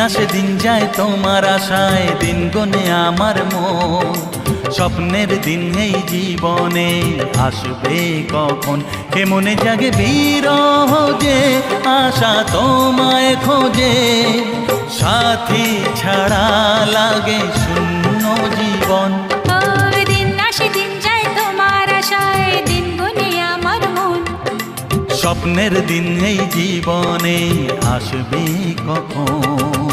আসে দিন যায় তোমার আশায়, দিন গনে আমার মন। স্বপ্নের দিন এই জীবনে আসবে কখন, কে মনে জাগে বিরহ যে আশা তোমায় খোঁজে। সাথী ছাড়া লাগে শূন্য জীবন। দিন আসে দিন যায় তোমার আশায়, দিন গুনে আমার মন। স্বপ্নের দিন এই জীবনে আসবে কখন।